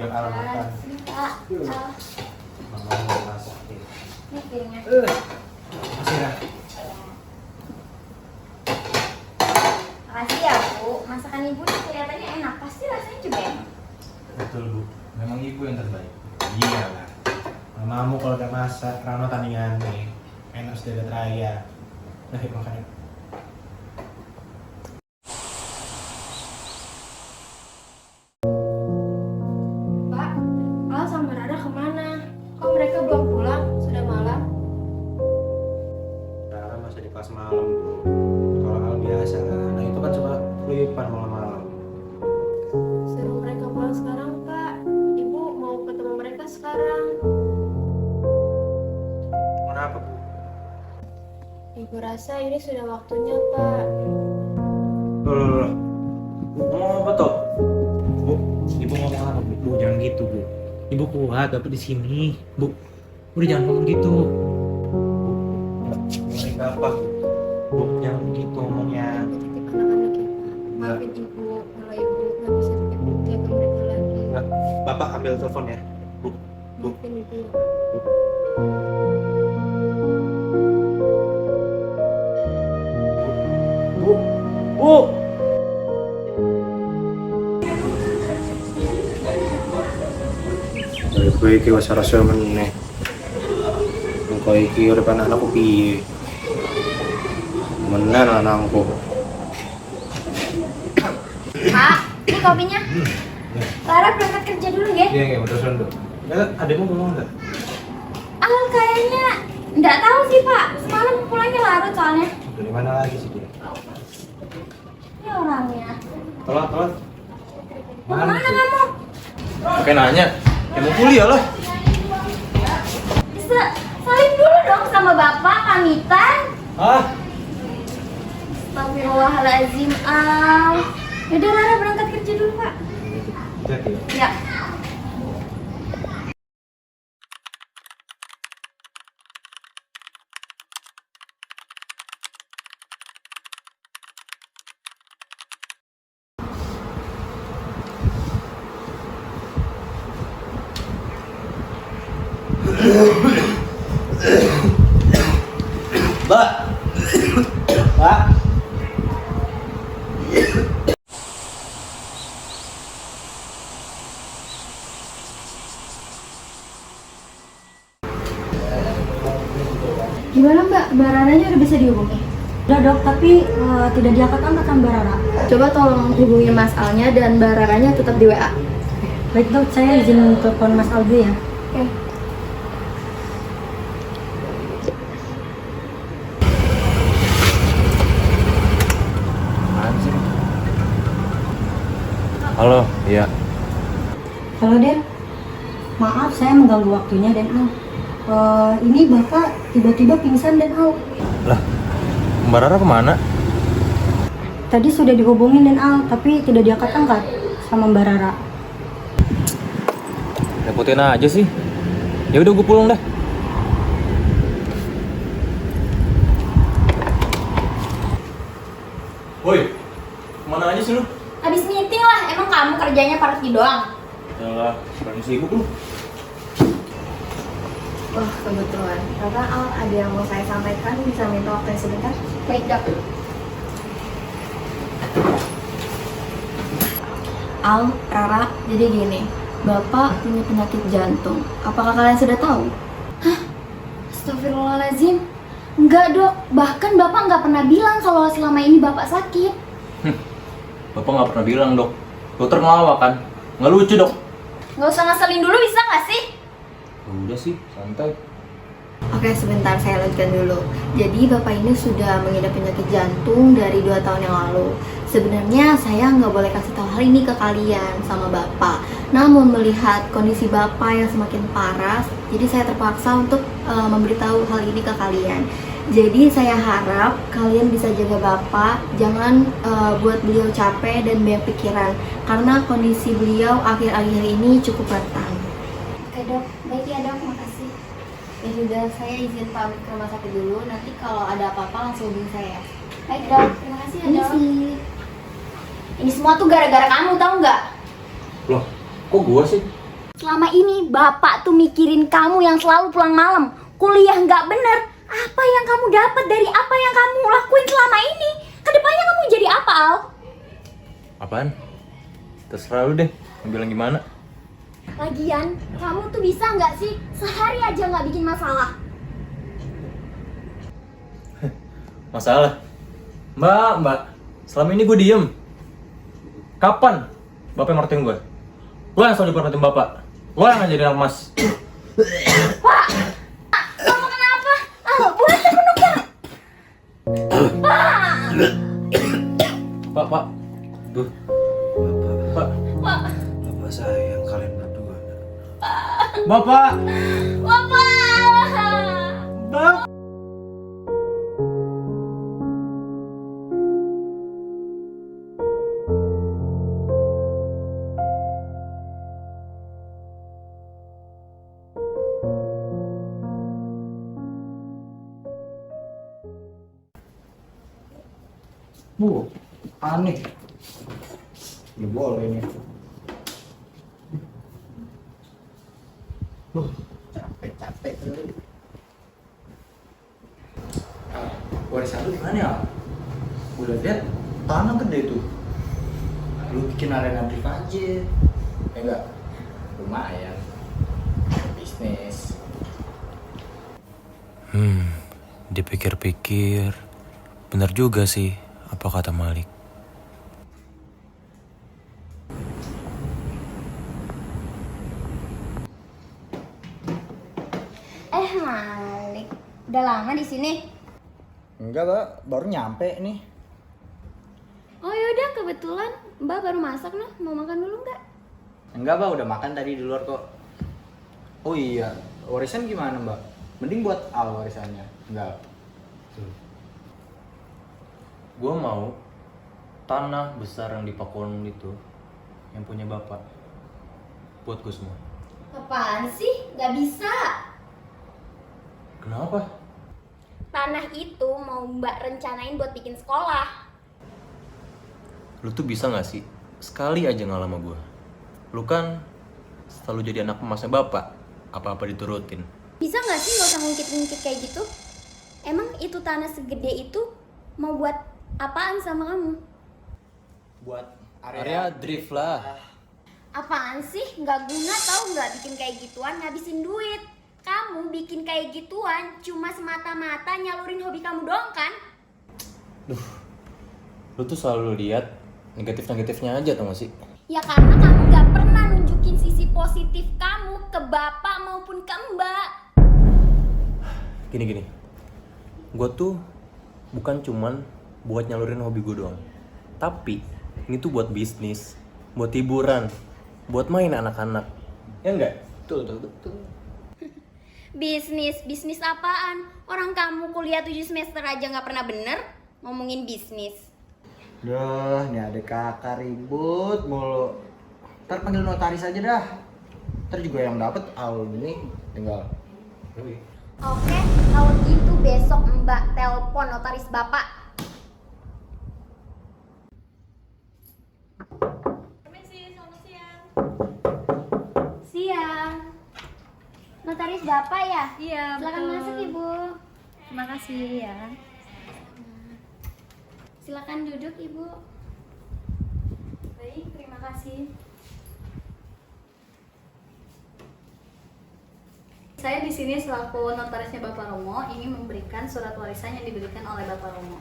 biar Al makan. Pak. Mama mau masak. Ini piringnya. Masih ya? Makasih ya, Bu. Masakan Ibu nih kelihatannya enak. Pasti rasanya juga enak. Betul, Bu. Memang ibu yang terbaik. Iya lah. Mamamu kalau gak masak, Rano tandingan nih. Enak sudah raya. Nah, yuk makan yuk. Pak, Al sama Rara kemana? Kok mereka belum pulang? Sudah malam. Rara masih di kelas malam, Bu. Kalau Al biasa, nah itu kan cuma kelipan malam-malam. Suruh mereka pulang sekarang, Pak. Ibu mau ketemu mereka sekarang. Kenapa, Bu? Ibu rasa ini sudah waktunya, Pak. Loh. Ngomong apa toh? Bu, ibu ngomong apa, Bu? Bu, jangan gitu, Bu. Ibu kuat, Bapak di sini. Bu, udah jangan ngomong gitu. Mereka apa? Bu, jangan gitu ngomongnya. Titip anak-anak ya, Pak. Maafin Ibu kalau Ibu nggak bisa jaga mereka lagi. Bapak ambil telepon ya. Bu. Maafin Ibu. Bu. Kowe iki wis rasa meneh. Engko iki urip anakku piye? Menan anakku. Pak, ini kopinya. Lara berangkat kerja dulu ya. Iya, enggak udah dulu. Ya, adekmu ngomong enggak? Al kayaknya nggak tahu sih, Pak. Semalam pulangnya larut soalnya. Dari mana lagi sih dia? Ini orangnya. Telat. Mau kemana kamu? Oke nanya. Ya mau kuliah lah. Bisa salim dulu dong sama Bapak, pamitan. Ah, Astagfirullahaladzim, Al. Yaudah, Lara berangkat kerja dulu, Pak. jadi. Ya. Mbak. Mbak. Gimana Mbak? Mbak Raranya udah bisa dihubungi? Udah dok, tapi tidak diangkat-angkat sama Mbak Rara. Coba tolong hubungi Mas Alnya dan Mbak Raranya tetap di WA. Baik dok, saya izin telepon Mas Aldi ya. Oke. Apaan sih? Halo, iya. Halo Den, maaf saya mengganggu waktunya Den Al. Ini Bapak tiba-tiba pingsan Den Al. Lah, Mbak Rara kemana? Tadi sudah dihubungin Den Al, tapi tidak diangkat-angkat sama Mbak Rara. Repotin aja sih. Ya udah gue pulang dah. Woi, kemana aja sih lu? Habis meeting lah, emang kamu kerjanya party doang? Yalah, sekarang sibuk lu. Wah, kebetulan. Rara, Al, ada yang mau saya sampaikan, bisa minta waktu sebentar? Baik, Dok. Al, Rara, jadi gini, Bapak punya penyakit jantung. Apakah kalian sudah tahu? Astagfirullahaladzim. Enggak, Dok. Bahkan Bapak nggak pernah bilang kalau selama ini Bapak sakit. Bapak nggak pernah bilang dok. Dokter ngelawak kan? Nggak lucu dok. Nggak usah ngeselin dulu, bisa nggak sih? Udah sih, santai. Oke, sebentar saya lanjutkan dulu. Jadi Bapak ini sudah mengidap penyakit jantung dari 2 tahun yang lalu. Sebenarnya saya nggak boleh kasih tahu hal ini ke kalian sama Bapak. Namun melihat kondisi Bapak yang semakin parah, jadi saya terpaksa untuk memberitahu hal ini ke kalian. Jadi saya harap kalian bisa jaga Bapak, jangan buat beliau capek dan banyak pikiran, karena kondisi beliau akhir-akhir ini cukup rentan. Oke, Dok. Baik ya, Dok. Makasih. Ya sudah, saya izin pamit ke rumah sakit dulu. Nanti kalau ada apa-apa langsung hubungi saya. Baik, Dok. Terima kasih ya, Ini Dok. sih. Ini semua tuh gara-gara kamu, tahu nggak? Loh, kok gua sih? Selama ini bapak tuh mikirin kamu yang selalu pulang malam, kuliah nggak bener. Apa yang kamu dapat dari apa yang kamu lakuin selama ini? Kedepannya kamu jadi apa, Al? Apaan? Terserah lu deh, mau bilang gimana? Lagian, kamu tuh bisa nggak sih sehari aja nggak bikin masalah? Masalah? Mbak, selama ini gue diem. Kapan Bapak yang merhatiin gue? Lo yang selalu merhatiin Bapak. Lo yang ngajarin anak mas. Pak! Kamu kenapa? Buat aku dong, Pak! Pak. Duh. Pak. Bapak sayang kalian berdua. Bapak. Bapak! Bu, aneh. Ya boleh nih. Capek tuh. Warisan lu gimana ya? Gue liat tanah gede tuh. Lu bikin arena drift aja. Ya enggak? Lumayan. Bisnis. Dipikir-pikir, bener juga sih apa kata Malik. Malik, udah lama di sini? Enggak, Mbak. Baru nyampe nih. Oh yaudah, kebetulan Mbak baru masak noh. Mau makan dulu nggak? Enggak, Mbak. Udah makan tadi di luar kok. Oh iya, warisan gimana, Mbak? Mending buat Al warisannya. Enggak. Gue mau tanah besar yang di Pakuan itu yang punya Bapak buat gue semua. Apaan sih? Nggak bisa. Kenapa? Tanah itu mau Mbak rencanain buat bikin sekolah. Lu tuh bisa gak sih sekali aja ngalah sama gue? Lu kan selalu jadi anak emasnya Bapak. Apa-apa diturutin. Bisa nggak sih nggak usah ngungkit-ngungkit kayak gitu? Emang itu tanah segede itu mau buat apaan sama kamu? Buat Area drift lah. Apaan sih? Nggak guna tau nggak bikin kayak gituan ngabisin duit. Kamu bikin kayak gituan cuma semata-mata nyalurin hobi kamu doang kan? Lu tuh selalu lihat negatif-negatifnya aja tau gak sih? Ya karena kamu nggak pernah nunjukin sisi positif kamu ke bapak maupun ke mbak. Gini. Gue tuh bukan cuman buat nyalurin hobi gue doang. Tapi ini tuh buat bisnis, buat hiburan, buat main anak-anak. Ya enggak? betul. Bisnis apaan? Orang kamu kuliah 7 semester aja nggak pernah bener ngomongin bisnis. Duh, nih ada kakak ribut mulu. Ntar panggil notaris aja dah. Ntar juga yang dapet Al ini tinggal. Oke, kalau gitu besok Mbak telepon notaris Bapak. Siang. Notaris Bapak ya? Iya, Silakan betul. masuk Ibu. Terima kasih ya. Silakan duduk Ibu. Baik, terima kasih. Saya di sini selaku notarisnya Bapak Romo ingin memberikan surat warisan yang diberikan oleh Bapak Romo.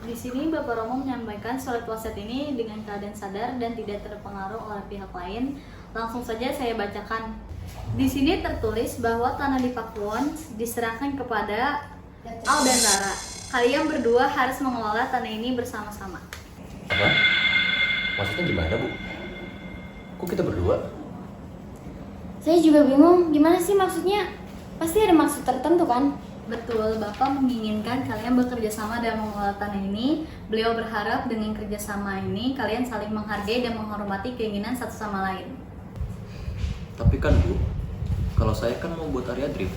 Di sini Bapak Romo menyampaikan surat wasiat ini dengan keadaan sadar dan tidak terpengaruh oleh pihak lain. Langsung saja saya bacakan. Di sini tertulis bahwa tanah di Pakuwon diserahkan kepada Al dan Rara. Kalian berdua harus mengelola tanah ini bersama-sama. Apa? Maksudnya gimana, Bu? Kok kita berdua? Saya juga bingung, gimana sih maksudnya? Pasti ada maksud tertentu kan? Betul, Bapak menginginkan kalian bekerja sama dalam mengelola tanah ini. Beliau berharap dengan kerjasama ini kalian saling menghargai dan menghormati keinginan satu sama lain. Tapi kan, Bu, kalau saya kan mau buat area drift,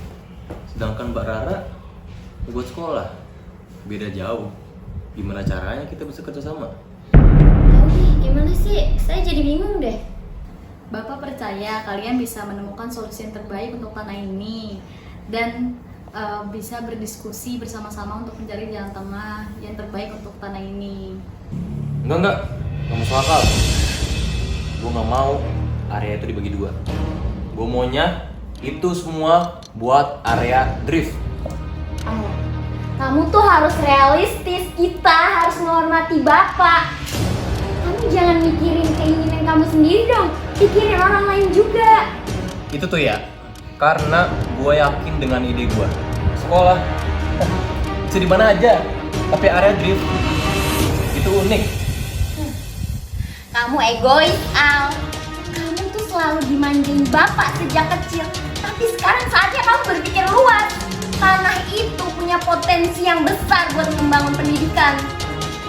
sedangkan Mbak Rara mau buat sekolah. Beda jauh. Gimana caranya kita bisa kerja sama? Gimana sih? Saya jadi bingung deh. Bapak percaya kalian bisa menemukan solusi yang terbaik untuk tanah ini dan bisa berdiskusi bersama-sama untuk mencari jalan tengah yang terbaik untuk tanah ini. Enggak masuk akal. Gue nggak mau area itu dibagi dua. Gue maunya itu semua buat area drift. Kamu tuh harus realistis, kita harus menghormati Bapak. Kamu jangan mikirin keinginan kamu sendiri dong, pikirin orang lain juga. Itu tuh ya, karena gue yakin dengan ide gue. Sekolah bisa di mana aja, tapi area drift itu unik. Kamu egois, Al. Kamu tuh selalu dimanjain Bapak sejak kecil. Tapi sekarang saatnya kamu berpikir luas. Tanah itu punya potensi yang besar buat membangun pendidikan.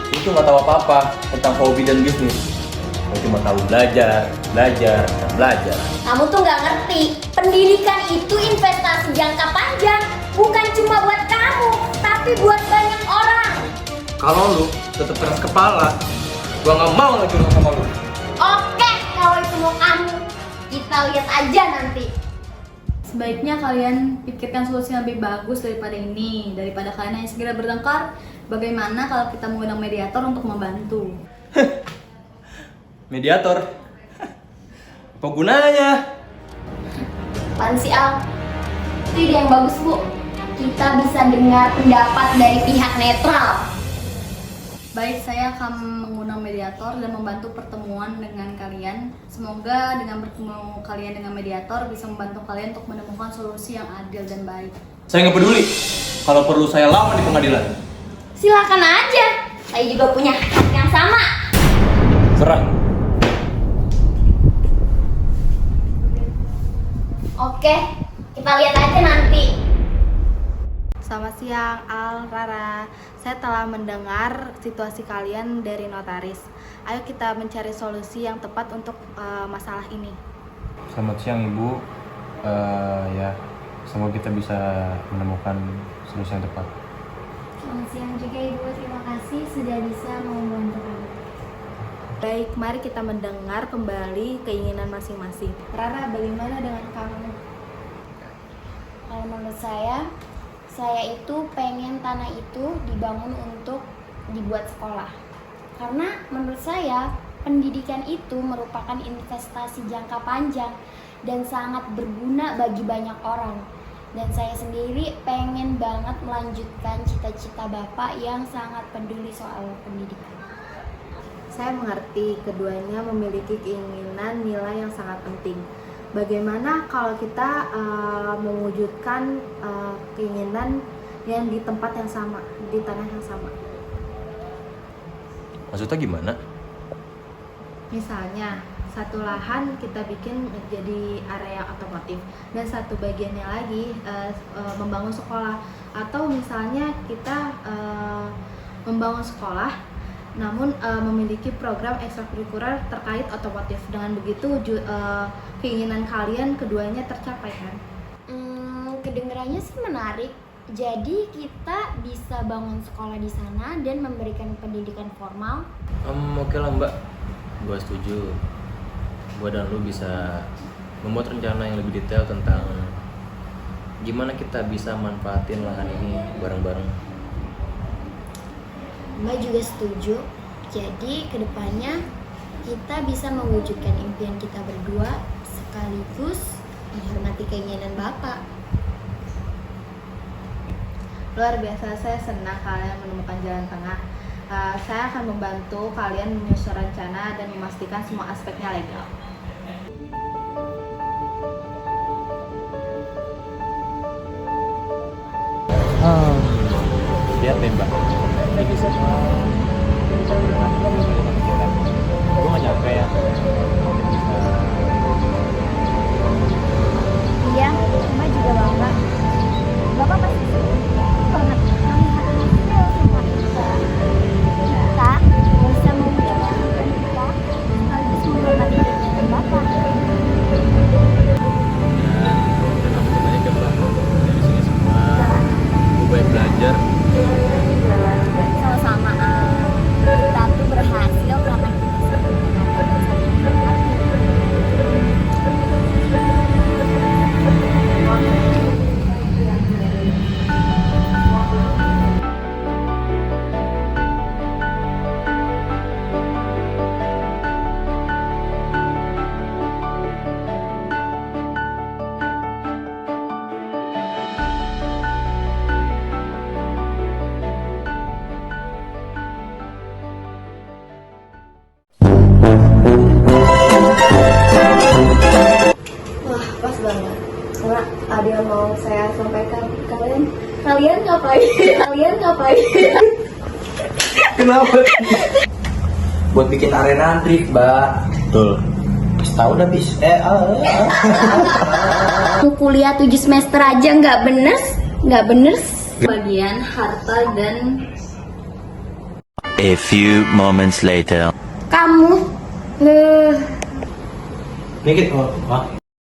Itu nggak tahu apa-apa tentang hobi dan bisnis. Gue cuma tahu belajar. Kamu tuh nggak ngerti. Pendidikan itu investasi jangka panjang. Bukan cuma buat kamu, tapi buat banyak orang. Kalau lu tetap keras kepala, gue nggak mau lagi urusan sama lu. Oke, kalau itu mau kamu, kita lihat aja nanti. Sebaiknya kalian pikirkan solusi yang lebih bagus daripada ini. Daripada kalian hanya segera bertengkar, bagaimana kalau kita mengundang mediator untuk membantu? Mediator? Apa gunanya? Apaan sih, Al? Itu ide yang bagus, Bu. Kita bisa dengar pendapat dari pihak netral. Baik, saya akan mengundang mediator dan membantu pertemuan dengan kalian. Semoga dengan bertemu kalian dengan mediator bisa membantu kalian untuk menemukan solusi yang adil dan baik. Saya nggak peduli. Kalau perlu saya lawan di pengadilan. Silakan aja. Saya juga punya hak yang sama. Serah. Oke, kita lihat aja nanti. Selamat siang, Al, Rara. Saya telah mendengar situasi kalian dari notaris. Ayo kita mencari solusi yang tepat untuk masalah ini. Selamat siang Ibu. Ya, semoga kita bisa menemukan solusi yang tepat. Selamat siang juga Ibu, terima kasih sudah bisa membantu kami. Baik, mari kita mendengar kembali keinginan masing-masing. Rara, bagaimana dengan kamu? Kalau menurut saya itu pengen tanah itu dibangun untuk dibuat sekolah. Karena menurut saya pendidikan itu merupakan investasi jangka panjang dan sangat berguna bagi banyak orang. Dan saya sendiri pengen banget melanjutkan cita-cita Bapak yang sangat peduli soal pendidikan. Saya mengerti keduanya memiliki keinginan nilai yang sangat penting. Bagaimana kalau kita mewujudkan keinginan yang di tempat yang sama, di tanah yang sama? Maksudnya gimana? Misalnya, satu lahan kita bikin menjadi area otomotif dan satu bagiannya lagi membangun sekolah. Atau misalnya kita membangun sekolah namun memiliki program ekstrakurikuler terkait otomotif. Dengan begitu keinginan kalian keduanya tercapai kan? Kedengarannya sih menarik. Jadi kita bisa bangun sekolah di sana dan memberikan pendidikan formal. Oke lah Mbak, gue setuju. Gue dan lu bisa membuat rencana yang lebih detail tentang gimana kita bisa manfaatin lahan ini bareng-bareng. Mbak juga setuju. Jadi kedepannya kita bisa mewujudkan impian kita berdua sekaligus menghormati keinginan Bapak. Luar biasa, saya senang kalian menemukan jalan tengah. Saya akan membantu kalian menyusun rencana dan memastikan semua aspeknya legal. Lihat deh Mbak, ini semua gue gak nyampe ya. Iya, Mbak juga bangga. Bapak pasti banget melihat hasil semua kita. Kita bisa menjalankan kita sekaligus menghormati keinginan Bapak. Banyak ya Mbak, dari sini semua gue banyak belajar. Sama-sama, kita tuh berhasil karena kita sama-sama. saya sampaikan kalian ngapain? Kalian ngapain? Kenapa? Buat bikin arena drift, Mbak. Betul. Tahu udah bis. Aku kuliah 7 semester aja nggak bener. Bagian harta dan A few moments later. Kamu, Dikit, oh.